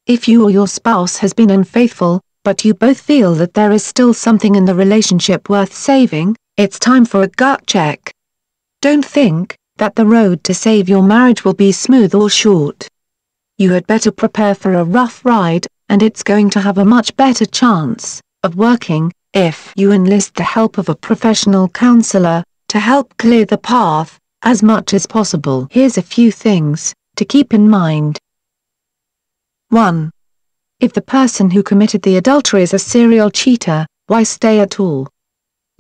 If you or your spouse has been unfaithful, but you both feel that there is still something in the relationship worth saving, it's time for a gut check. Don't think that the road to save your marriage will be smooth or short. You had better prepare for a rough ride, and it's going to have a much better chance of working if you enlist the help of a professional counselor to help clear the path as much as possible. Here's a few things to keep in mind. 1. If the person who committed the adultery is a serial cheater, why stay at all?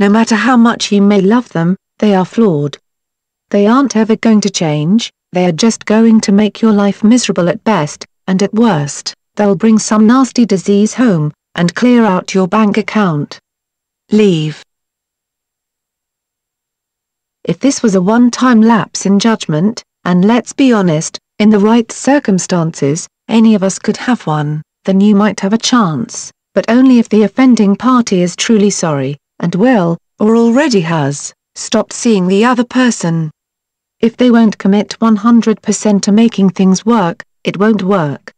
No matter how much you may love them, they are flawed. They aren't ever going to change, they are just going to make your life miserable at best, and at worst, they'll bring some nasty disease home and clear out your bank account. Leave. If this was a one-time lapse in judgment, and let's be honest, in the right circumstances, any of us could have one, then you might have a chance, but only if the offending party is truly sorry, and will, or already has, stopped seeing the other person. If they won't commit 100% to making things work, it won't work.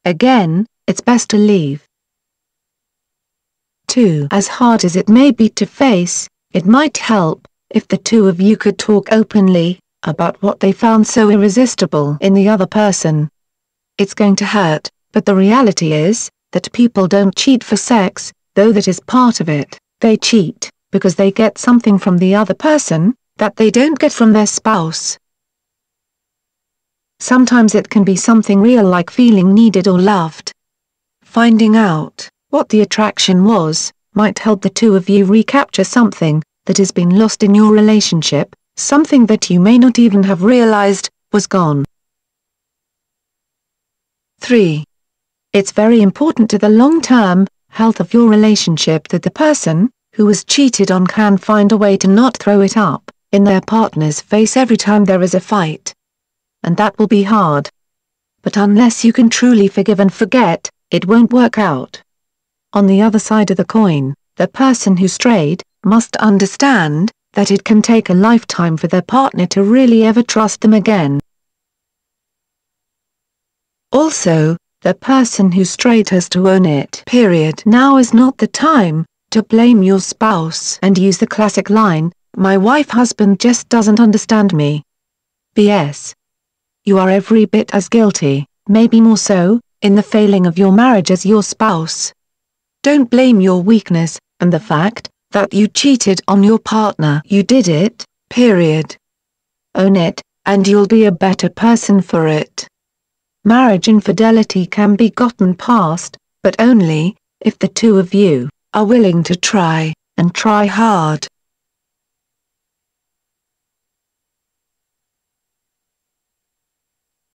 Again, it's best to leave. 2. As hard as it may be to face, it might help if the two of you could talk openly about what they found so irresistible in the other person. It's going to hurt, but the reality is that people don't cheat for sex, though that is part of it. They cheat because they get something from the other person that they don't get from their spouse. Sometimes it can be something real like feeling needed or loved. Finding out what the attraction was might help the two of you recapture something that has been lost in your relationship, something that you may not even have realized was gone. 3. It's very important to the long-term health of your relationship that the person who was cheated on can find a way to not throw it up in their partner's face every time there is a fight. And that will be hard. But unless you can truly forgive and forget, it won't work out. On the other side of the coin, the person who strayed must understand that it can take a lifetime for their partner to really ever trust them again. Also, the person who strayed has to own it. Period. Now is not the time to blame your spouse and use the classic line, "My husband just doesn't understand me." BS. You are every bit as guilty, maybe more so, in the failing of your marriage as your spouse. Don't blame your weakness and the fact that you cheated on your partner. You did it, period. Own it, and you'll be a better person for it. Marriage infidelity can be gotten past, but only if the two of you are willing to try, and try hard.